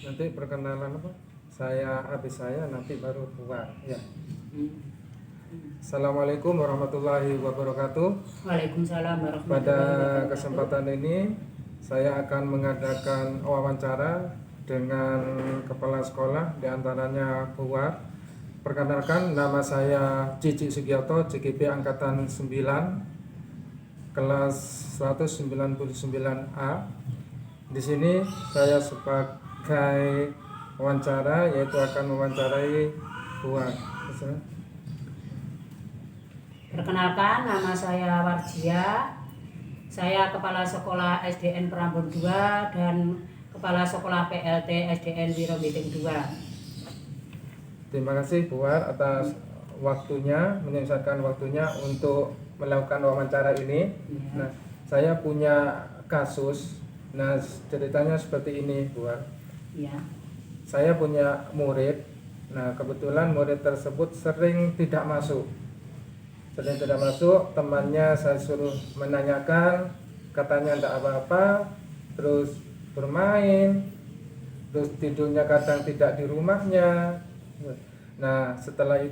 Nanti perkenalan apa? Habis saya nanti baru keluar. Ya. Assalamualaikum warahmatullahi wabarakatuh. Waalaikumsalam warahmatullahi Pada wabarakatuh. kesempatan ini saya akan mengadakan wawancara dengan kepala sekolah, diantaranya Buar. Perkenalkan, nama saya Cici Sugioto, CGP Angkatan 9, kelas 199A. Di sini saya sebagai wawancara, yaitu akan mewawancarai Buar. Perkenalkan, nama saya Warjia. Saya Kepala Sekolah SDN Prambon 2 dan Kepala Sekolah PLT SDN Wirobiting 2. Terima kasih Buar atas waktunya, menyempatkan waktunya untuk melakukan wawancara ini. Ya. Nah, saya punya kasus. Nah, ceritanya seperti ini, Buar. Ya. Saya punya murid. Nah, kebetulan murid tersebut sering tidak masuk. Temannya saya suruh menanyakan, katanya tidak apa-apa, terus bermain, terus tidurnya kadang tidak di rumahnya. Nah, setelah 1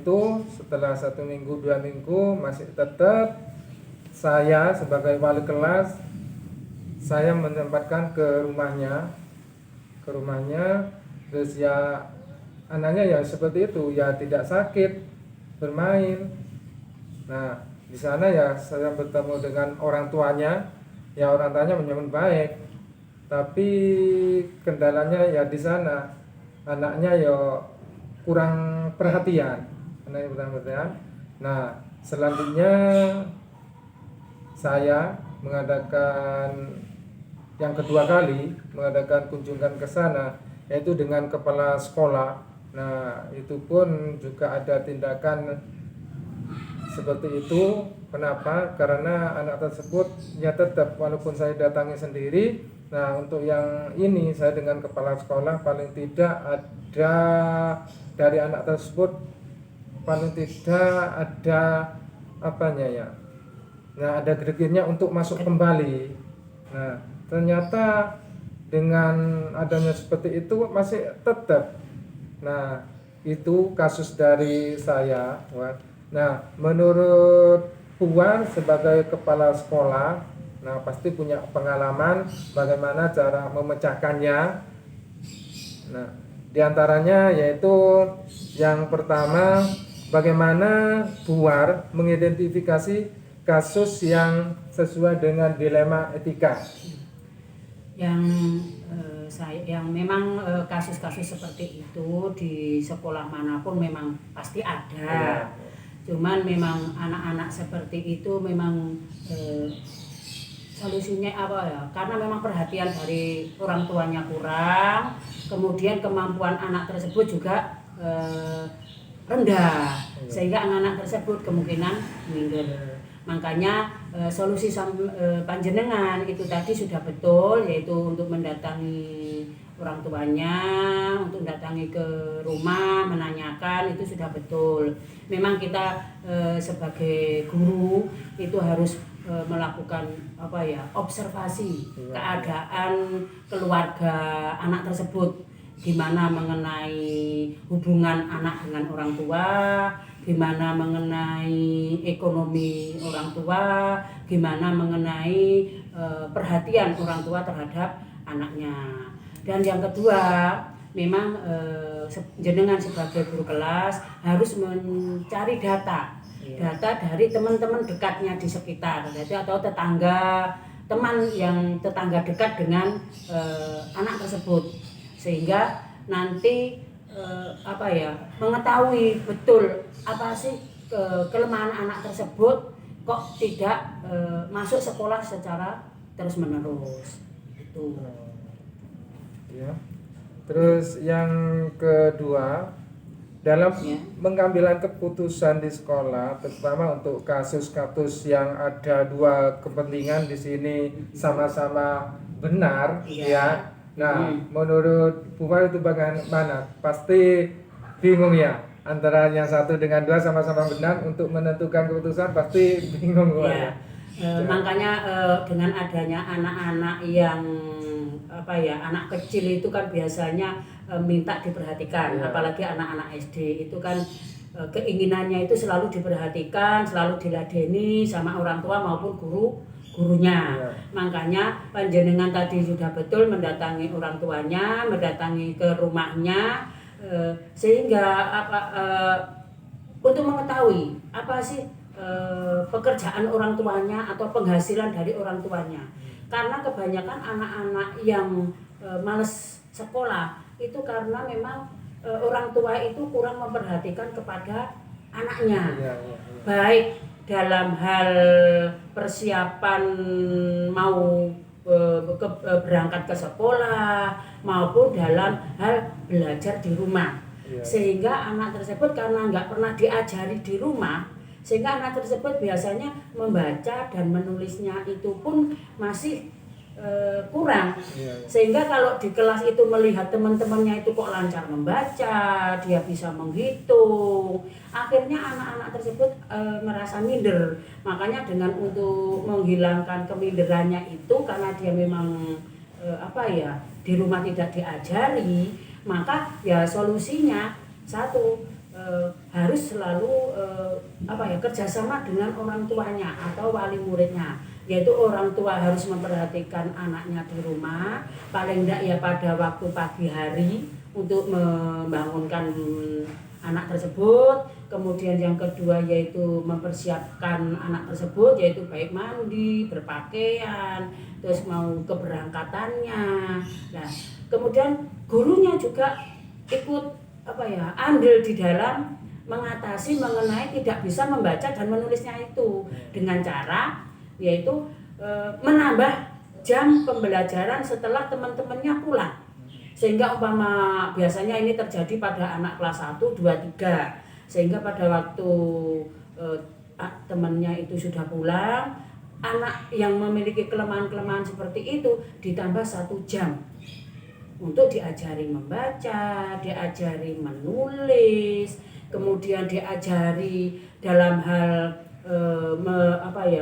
minggu 2 minggu masih tetap saya sebagai wali kelas, saya menyempatkan ke rumahnya, terus ya anaknya ya seperti itu, ya tidak sakit, bermain. Nah, di sana ya saya bertemu dengan orang tuanya, ya orang tuanya menyambut baik, tapi kendalanya ya di sana anaknya ya kurang perhatian. Nah, selanjutnya saya mengadakan yang kedua kali mengadakan kunjungan ke sana, yaitu dengan kepala sekolah. Nah, itu pun juga ada tindakan seperti itu. Kenapa? Karena anak tersebut ya tetap, walaupun saya datangi sendiri. Nah, untuk yang ini saya dengan kepala sekolah, paling tidak ada dari anak tersebut, paling tidak ada apanya ya. Nah, ada gregetnya untuk masuk kembali. Nah, ternyata dengan adanya seperti itu masih tetap. Nah, itu kasus dari saya. Nah, menurut Puan sebagai kepala sekolah, nah pasti punya pengalaman bagaimana cara memecahkannya. Nah, diantaranya yaitu yang pertama, bagaimana Puan mengidentifikasi kasus yang sesuai dengan dilema etika. Yang memang kasus-kasus seperti itu di sekolah manapun memang pasti ada. Cuman memang anak-anak seperti itu memang solusinya apa ya? Karena memang perhatian dari orang tuanya kurang, kemudian kemampuan anak tersebut juga rendah, sehingga anak-anak tersebut kemungkinan minder. Makanya solusi panjenengan itu tadi sudah betul, yaitu untuk mendatangi orang tuanya, untuk mendatangi ke rumah, menanyakan, itu sudah betul. Memang kita sebagai guru itu harus melakukan observasi keadaan keluarga anak tersebut, gimana mengenai hubungan anak dengan orang tua, gimana mengenai ekonomi orang tua, gimana mengenai perhatian orang tua terhadap anaknya. Dan yang kedua, memang jenengan sebagai guru kelas harus mencari data dari teman-teman dekatnya di sekitar, atau tetangga dekat dengan anak tersebut, sehingga nanti mengetahui betul apa sih kelemahan anak tersebut kok tidak masuk sekolah secara terus-menerus. Itu. Ya. Terus yang kedua, dalam pengambilan keputusan di sekolah, terutama untuk kasus-kasus yang ada dua kepentingan di sini sama-sama benar, ya. Nah, menurut Puan itu bagaimana? Pasti bingung ya, antara yang satu dengan dua sama-sama benar, untuk menentukan keputusan pasti bingung ya. Makanya dengan adanya anak-anak yang apa ya, anak kecil itu kan biasanya minta diperhatikan, Iya. apalagi anak-anak SD itu kan keinginannya itu selalu diperhatikan, selalu diladeni sama orang tua maupun gurunya. Iya. Makanya panjenengan tadi sudah betul mendatangi orang tuanya, mendatangi ke rumahnya, sehingga untuk mengetahui apa sih pekerjaan orang tuanya atau penghasilan dari orang tuanya. Karena kebanyakan anak-anak yang males sekolah itu karena memang orang tua itu kurang memperhatikan kepada anaknya. Iya, iya, iya. Baik dalam hal persiapan mau berangkat ke sekolah maupun dalam hal belajar di rumah. Iya. Sehingga anak tersebut karena nggak pernah diajari di rumah, sehingga anak tersebut biasanya membaca dan menulisnya itu pun masih kurang. Iya, iya. Sehingga kalau di kelas itu melihat teman-temannya itu kok lancar membaca, dia bisa menghitung, akhirnya anak-anak tersebut merasa minder. Makanya dengan untuk menghilangkan keminderannya itu, karena dia memang di rumah tidak diajari, maka ya solusinya satu, harus selalu kerjasama dengan orang tuanya atau wali muridnya, yaitu orang tua harus memperhatikan anaknya di rumah, paling tidak ya pada waktu pagi hari untuk membangunkan anak tersebut. Kemudian yang kedua yaitu mempersiapkan anak tersebut, yaitu baik mandi, berpakaian, terus mau keberangkatannya. Nah, kemudian gurunya juga ikut andil di dalam mengatasi mengenai tidak bisa membaca dan menulisnya itu, dengan cara yaitu menambah jam pembelajaran setelah teman-temannya pulang. Sehingga umpama biasanya ini terjadi pada anak kelas 1, 2, 3, sehingga pada waktu temannya itu sudah pulang, anak yang memiliki kelemahan-kelemahan seperti itu ditambah 1 jam untuk diajari membaca, diajari menulis, kemudian diajari dalam hal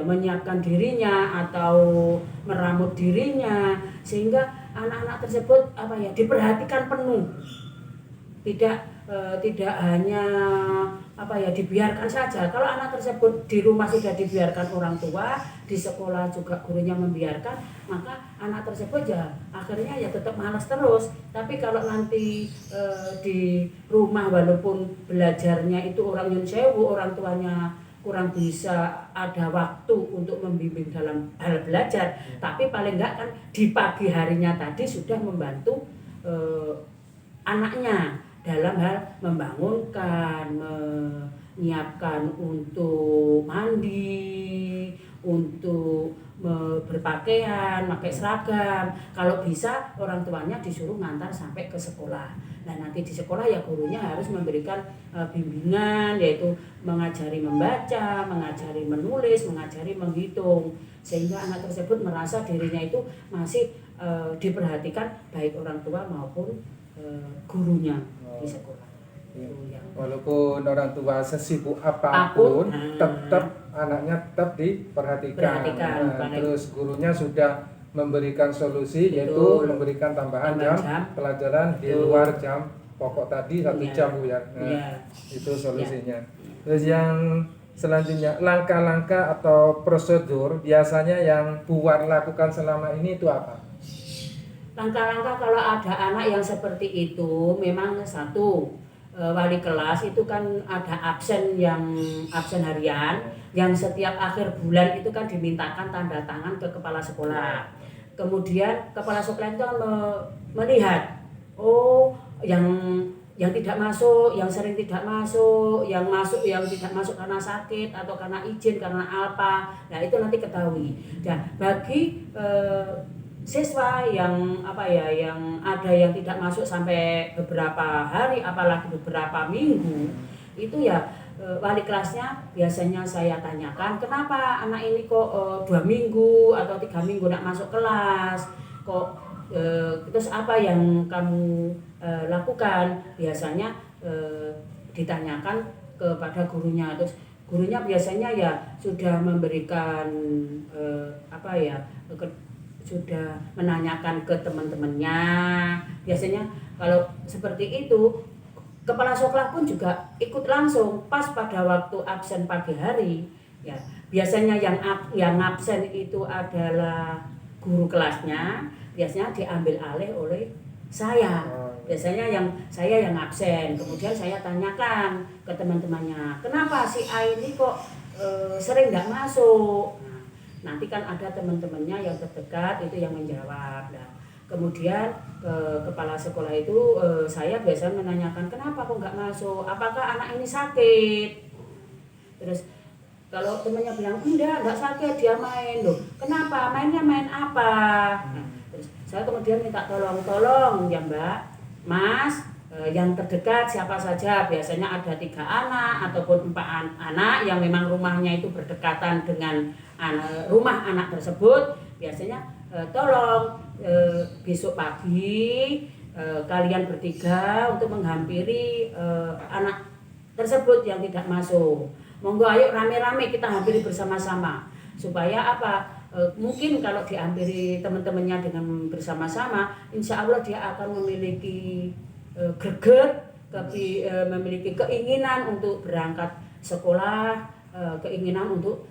menyiapkan dirinya atau meramut dirinya, sehingga anak-anak tersebut diperhatikan penuh, tidak hanya dibiarkan saja. Kalau anak tersebut di rumah sudah dibiarkan orang tua, di sekolah juga gurunya membiarkan, maka anak tersebut ya akhirnya ya tetap malas terus. Tapi kalau nanti di rumah walaupun belajarnya itu orang nyun sewu, orang tuanya kurang bisa ada waktu untuk membimbing dalam hal belajar, tapi paling enggak kan di pagi harinya tadi sudah membantu anaknya dalam hal membangunkan, menyiapkan untuk mandi, untuk berpakaian, pakai seragam. Kalau bisa orang tuanya disuruh ngantar sampai ke sekolah. Nah, nanti di sekolah ya gurunya harus memberikan bimbingan, yaitu mengajari membaca, mengajari menulis, mengajari menghitung, sehingga anak tersebut merasa dirinya itu masih diperhatikan baik orang tua maupun gurunya di sekolah. Walaupun orang tua sesibuk apapun, tetap anaknya tetap diperhatikan. Terus gurunya sudah memberikan solusi, yaitu memberikan tambahan jam pelajaran di luar jam pokok tadi 1 jam Bu ya. Itu solusinya. Terus yang selanjutnya, langkah-langkah atau prosedur biasanya yang Bu War lakukan selama ini itu apa? Langkah-langkah kalau ada anak yang seperti itu, memang satu, wali kelas itu kan ada absen harian, yang setiap akhir bulan itu kan dimintakan tanda tangan ke kepala sekolah. Kemudian kepala sekolah itu melihat, yang tidak masuk, yang sering tidak masuk, yang tidak masuk karena sakit atau karena izin, karena apa, nah itu nanti ketahui. Nah, bagi siswa yang ada yang tidak masuk sampai beberapa hari, apalagi beberapa minggu, itu ya wali kelasnya biasanya saya tanyakan, kenapa anak ini kok 2 minggu atau 3 minggu tidak masuk kelas, kok terus apa yang kamu lakukan? Biasanya ditanyakan kepada gurunya, terus gurunya biasanya ya sudah memberikan sudah menanyakan ke teman-temannya. Biasanya kalau seperti itu kepala sekolah pun juga ikut langsung pas pada waktu absen pagi hari. Ya, biasanya yang absen itu adalah guru kelasnya, biasanya diambil alih oleh saya. Biasanya saya yang absen, kemudian saya tanyakan ke teman-temannya, kenapa si A ini kok sering nggak masuk. Nah, nanti kan ada teman-temannya yang terdekat itu yang menjawab. Nah, kemudian kepala sekolah itu saya biasa menanyakan, kenapa kok nggak masuk, apakah anak ini sakit. Terus kalau temannya bilang enggak sakit, dia main. Loh, kenapa, mainnya main apa? Nah, terus saya kemudian minta tolong ya Mbak, Mas, yang terdekat siapa saja. Biasanya ada 3 anak ataupun 4 anak yang memang rumahnya itu berdekatan dengan rumah anak tersebut. Biasanya tolong besok pagi kalian bertiga untuk menghampiri anak tersebut yang tidak masuk. Monggo ayo rame-rame kita hampiri bersama-sama. Supaya apa? Mungkin kalau dihampiri teman-temannya dengan bersama-sama, insya Allah dia akan memiliki greget, memiliki keinginan untuk berangkat sekolah, keinginan untuk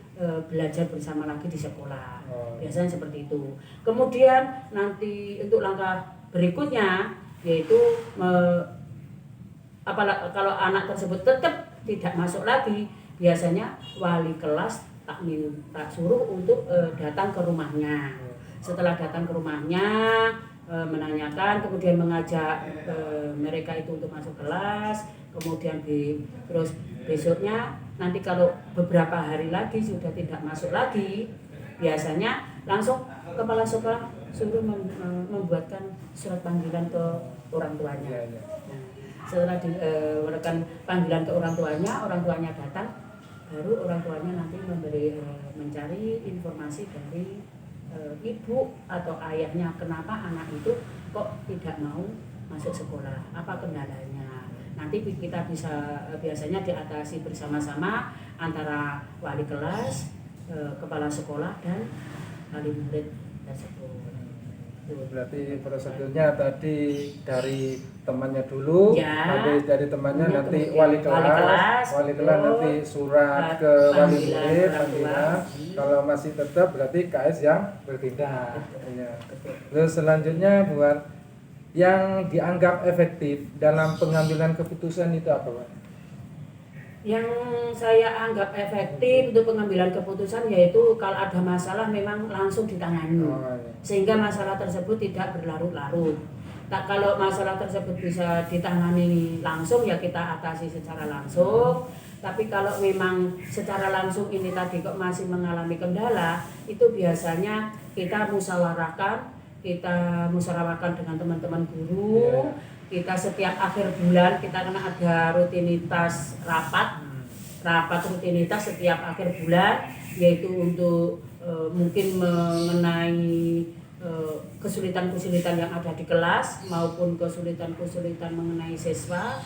belajar bersama lagi di sekolah. Biasanya seperti itu. Kemudian nanti untuk langkah berikutnya yaitu kalau anak tersebut tetap tidak masuk lagi, biasanya wali kelas tak suruh untuk datang ke rumahnya. Setelah datang ke rumahnya, menanyakan, kemudian mengajak mereka itu untuk masuk kelas, kemudian terus besoknya nanti kalau beberapa hari lagi sudah tidak masuk lagi, biasanya langsung kepala sekolah suruh membuatkan surat panggilan ke orang tuanya. Nah, setelah melakukan panggilan ke orang tuanya datang, baru orang tuanya nanti mencari informasi dari ibu atau ayahnya, kenapa anak itu kok tidak mau masuk sekolah, apa kendalanya. Nanti kita biasanya diatasi bersama-sama antara wali kelas, kepala sekolah dan wali murid tersebut. Berarti prosedurnya tadi dari temannya dulu, ya, dari temannya nanti wali kelas nanti surat ke wali murid panggilan. Kalau masih tetap berarti KS yang bertindak. Ya. Terus selanjutnya buat yang dianggap efektif dalam pengambilan keputusan itu apa, Pak? Yang saya anggap efektif untuk pengambilan keputusan yaitu kalau ada masalah memang langsung ditangani, sehingga masalah tersebut tidak berlarut-larut. Kalau masalah tersebut bisa ditangani langsung ya kita atasi secara langsung. Tapi kalau memang secara langsung ini tadi kok masih mengalami kendala, itu biasanya kita musyawarahkan dengan teman-teman guru. Kita setiap akhir bulan kita kena ada rutinitas rapat rutinitas setiap akhir bulan, yaitu untuk mungkin mengenai kesulitan-kesulitan yang ada di kelas maupun kesulitan-kesulitan mengenai siswa,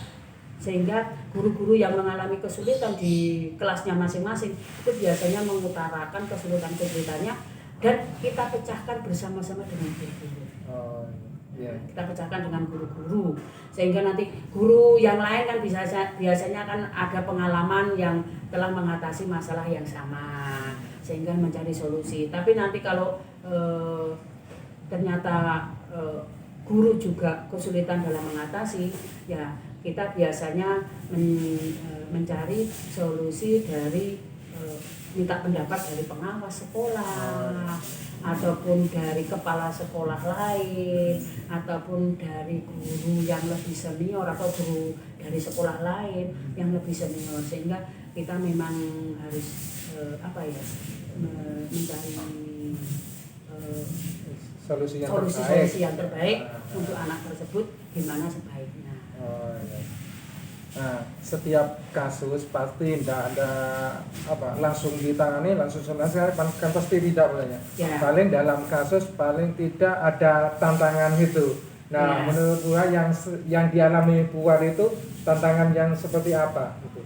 sehingga guru-guru yang mengalami kesulitan di kelasnya masing-masing itu biasanya mengutarakan kesulitan-kesulitannya dan kita pecahkan bersama-sama dengan guru-guru. Kita pecahkan dengan guru-guru, sehingga nanti guru yang lain kan biasanya kan ada pengalaman yang telah mengatasi masalah yang sama, sehingga mencari solusi. Tapi nanti kalau ternyata guru juga kesulitan dalam mengatasi, ya kita biasanya mencari solusi dari minta pendapat dari pengawas sekolah, ataupun dari kepala sekolah lain, ataupun dari guru yang lebih senior atau guru dari sekolah lain yang lebih senior, sehingga kita memang harus mencari solusi yang terbaik untuk anak tersebut gimana sebaiknya. Nah, setiap kasus pasti tidak ada langsung ditangani, langsung selesai, kan pasti tidak bolehnya. Ya. Paling dalam kasus paling tidak ada tantangan itu. Nah, menurut gua yang dialami Bu War itu tantangan yang seperti apa? Gitu.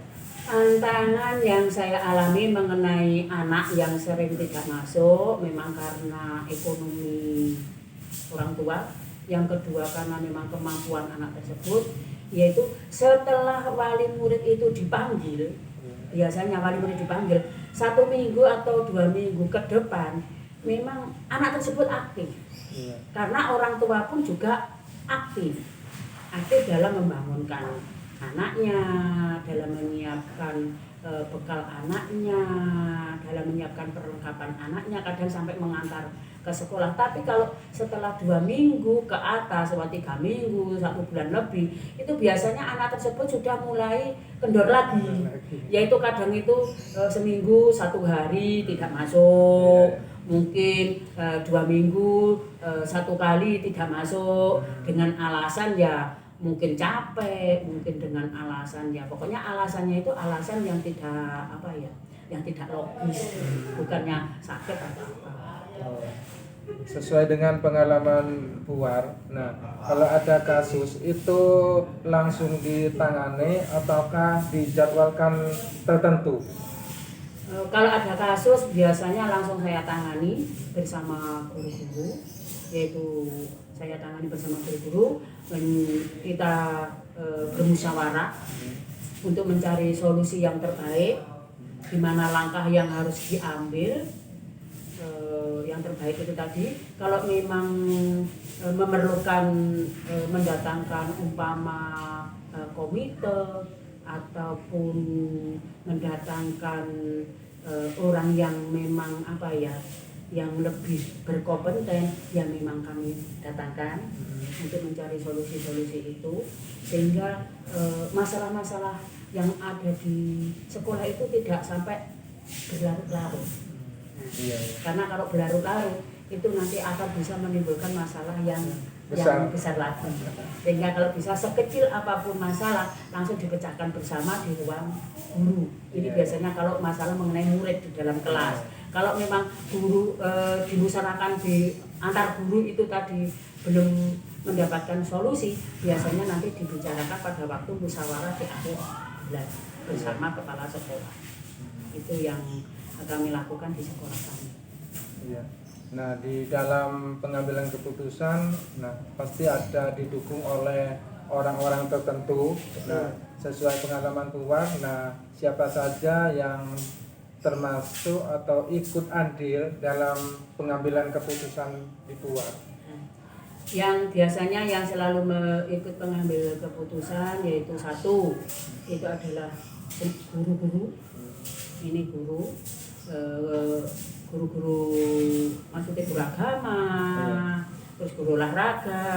Tantangan yang saya alami mengenai anak yang sering tidak masuk memang karena ekonomi orang tua, yang kedua karena memang kemampuan anak tersebut, yaitu setelah wali murid itu dipanggil, biasanya wali murid dipanggil 1 minggu atau 2 minggu ke depan, memang anak tersebut aktif, karena orang tua pun juga aktif dalam membangunkan anaknya, dalam menyiapkan bekal anaknya, dalam menyiapkan perlengkapan anaknya, kadang sampai mengantar ke sekolah. Tapi kalau setelah 2 minggu ke atas, 3 minggu, 1 bulan lebih, itu biasanya anak tersebut sudah mulai kendor lagi. Yaitu kadang itu seminggu 1 hari tidak masuk, mungkin 2 minggu 1 kali tidak masuk dengan alasan ya mungkin capek, mungkin dengan alasan ya pokoknya alasannya itu alasan yang tidak yang tidak logis, bukannya sakit atau apa. Sesuai dengan pengalaman Puar, nah kalau ada kasus itu langsung ditangani ataukah dijadwalkan tertentu? Kalau ada kasus biasanya langsung saya tangani bersama guru-guru, yaitu saya tangani bersama guru-guru, kita bermusyawarah untuk mencari solusi yang terbaik, di mana langkah yang harus diambil. Yang terbaik itu tadi, kalau memang memerlukan mendatangkan umpama komite ataupun mendatangkan orang yang memang yang lebih berkompeten, ya memang kami datangkan untuk mencari solusi-solusi itu, sehingga masalah-masalah yang ada di sekolah itu tidak sampai berlarut-larut. Karena kalau berlarut-larut itu nanti akan bisa menimbulkan masalah yang besar lagi. Sehingga kalau bisa sekecil apapun masalah langsung dipecahkan bersama di ruang guru. Ini biasanya kalau masalah mengenai murid di dalam kelas. Kalau memang guru dimusyawarahkan di antar guru itu tadi belum mendapatkan solusi, biasanya nanti dibicarakan pada waktu musyawarah di akhir bulan bersama kepala sekolah. Itu yang kami lakukan di sekolah kami. Iya. Nah, di dalam pengambilan keputusan, nah pasti ada didukung oleh orang-orang tertentu. Nah, sesuai pengalaman Puar, nah siapa saja yang termasuk atau ikut andil dalam pengambilan keputusan di Puar? Yang biasanya yang selalu ikut pengambil keputusan yaitu satu, itu adalah guru-guru. Ini guru-guru maksudnya guru agama, terus guru olahraga,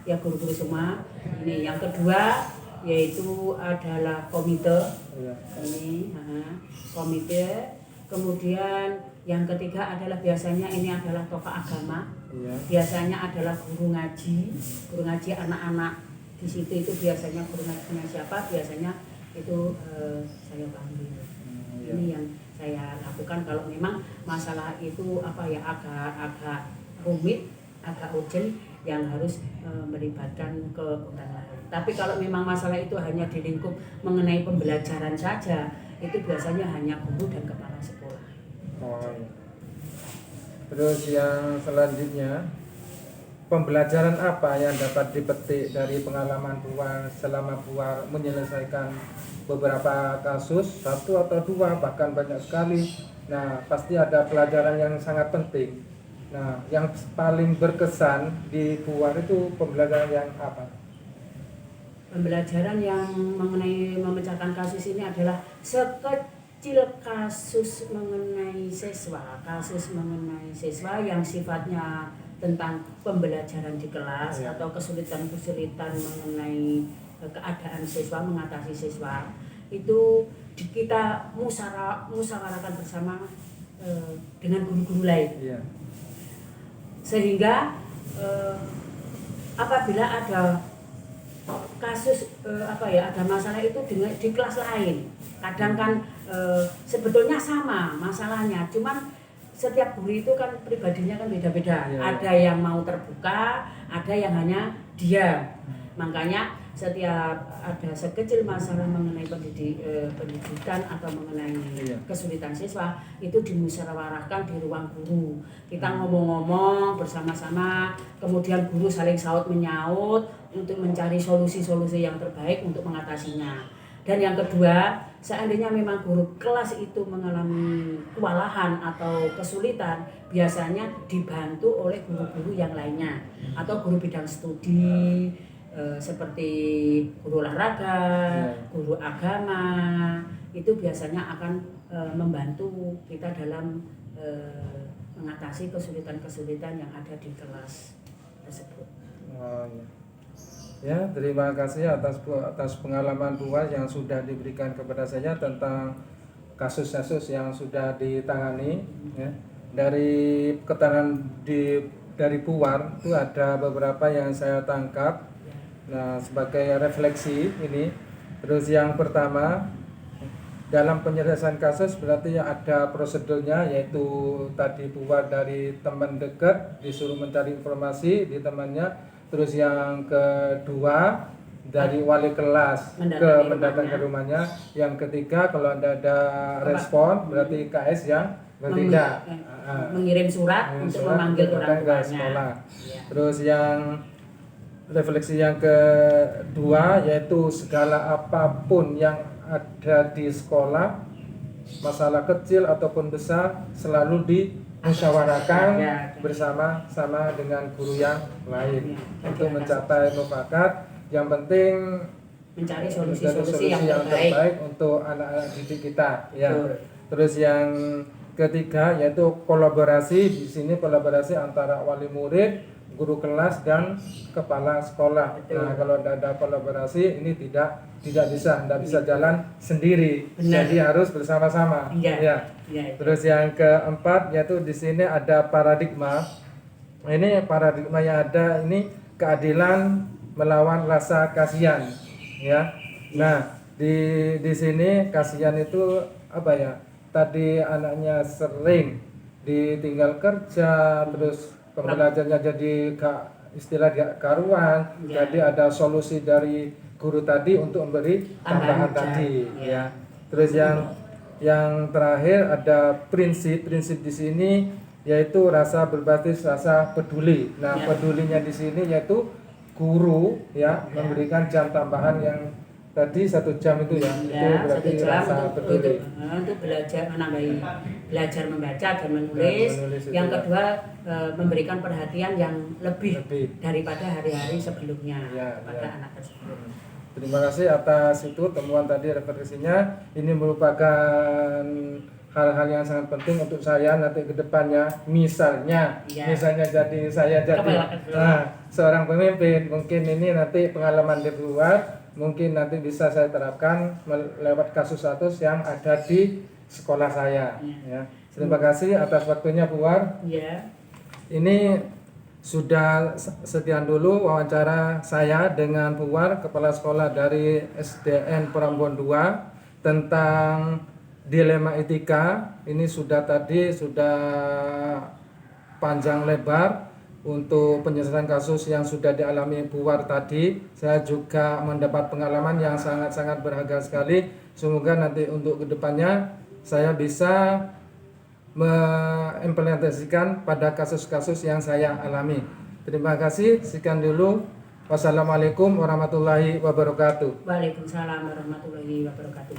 ya guru-guru semua. Ini yang kedua yaitu adalah komite. Ini komite. Kemudian yang ketiga adalah biasanya ini adalah tokoh agama. Biasanya adalah guru ngaji anak-anak. Di situ itu biasanya guru ngajinya siapa? Biasanya itu saya panggil. Ini yang saya lakukan kalau memang masalah itu agak rumit, agak urgent yang harus melibatkan ke orang lain. Tapi kalau memang masalah itu hanya di lingkup mengenai pembelajaran saja, itu biasanya hanya guru dan kepala sekolah. Terus yang selanjutnya, pembelajaran apa yang dapat dipetik dari pengalaman Puar selama Puar menyelesaikan beberapa kasus, 1 atau 2 bahkan banyak sekali. Nah, pasti ada pelajaran yang sangat penting. Nah, yang paling berkesan di Puar itu pembelajaran yang apa? Pembelajaran yang mengenai memecahkan kasus ini adalah sekecil kasus mengenai siswa yang sifatnya tentang pembelajaran di kelas atau kesulitan-kesulitan mengenai keadaan siswa, mengatasi siswa, itu kita musyawarahkan bersama dengan guru-guru lain. Sehingga apabila ada kasus ada masalah itu di kelas lain, kadang kan sebetulnya sama masalahnya, cuman setiap guru itu kan pribadinya kan beda-beda. Ada yang mau terbuka, ada yang hanya diam. Makanya setiap ada sekecil masalah mengenai pendidikan atau mengenai kesulitan siswa itu dimusyawarahkan di ruang guru. Kita ngomong-ngomong bersama-sama, kemudian guru saling saut menyaut untuk mencari solusi-solusi yang terbaik untuk mengatasinya. Dan yang kedua, seandainya memang guru kelas itu mengalami kewalahan atau kesulitan, biasanya dibantu oleh guru-guru yang lainnya atau guru bidang studi, seperti guru olahraga, guru agama, itu biasanya akan membantu kita dalam mengatasi kesulitan-kesulitan yang ada di kelas tersebut. Oh, ya, terima kasih atas pengalaman Puan yang sudah diberikan kepada saya tentang kasus-kasus yang sudah ditangani. Ya. Dari keterangan dari Puan itu ada beberapa yang saya tangkap. Nah, sebagai refleksi ini, terus yang pertama, dalam penyelesaian kasus berarti ada prosedurnya, yaitu tadi Puan dari teman dekat disuruh mencari informasi di temannya. Terus yang kedua dari wali kelas mendatang ke rumahnya. Yang ketiga kalau ada respon berarti KS yang bertindak, mengirim surat untuk memanggil orang tuanya. Terus yang refleksi yang kedua yaitu segala apapun yang ada di sekolah, masalah kecil ataupun besar selalu dimusyawarahkan bersama-sama dengan guru yang lain untuk mencapai mufakat. Yang penting mencari solusi-solusi yang terbaik untuk anak-anak didik kita. Ya. Terus yang ketiga yaitu kolaborasi. Di sini kolaborasi antara wali murid, guru kelas dan kepala sekolah. Nah, kalau tidak ada kolaborasi ini tidak bisa jalan sendiri. Benar. Jadi harus bersama-sama. Ya. Terus yang keempat yaitu di sini ada paradigma. Ini paradigma yang ada ini keadilan melawan rasa kasihan. Ya. Nah, di sini kasihan itu apa ya? Tadi anaknya sering ditinggal kerja, terus pembelajarannya jadi gak karuan. Jadi ada solusi dari guru tadi untuk memberi tambahan tadi. Ya. Terus yang terakhir ada prinsip di sini yaitu rasa berbasis rasa peduli. Nah, pedulinya di sini yaitu guru memberikan jam tambahan yang tadi 1 jam itu itu berarti rasa peduli. Untuk belajar membaca dan menulis. Yang kedua memberikan perhatian yang lebih daripada hari-hari sebelumnya pada anak tersebut. Terima kasih atas itu temuan tadi refleksinya. Ini merupakan hal-hal yang sangat penting untuk saya nanti ke depannya. Misalnya jadi saya jadi seorang pemimpin, mungkin ini nanti pengalaman di luar, mungkin nanti bisa saya terapkan lewat kasus-kasus yang ada di sekolah saya. Ya. Terima kasih atas waktunya Puan. Ini sudah sekian dulu wawancara saya dengan Puan, Kepala Sekolah dari SDN Prambon 2 tentang dilema etika. Ini sudah panjang lebar untuk penyelesaian kasus yang sudah dialami Puan tadi. Saya juga mendapat pengalaman yang sangat-sangat berharga sekali. Semoga nanti untuk kedepannya saya bisa mengimplementasikan pada kasus-kasus yang saya alami. Terima kasih. Sekian dulu. Wassalamualaikum warahmatullahi wabarakatuh. Waalaikumsalam warahmatullahi wabarakatuh.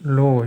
Loh.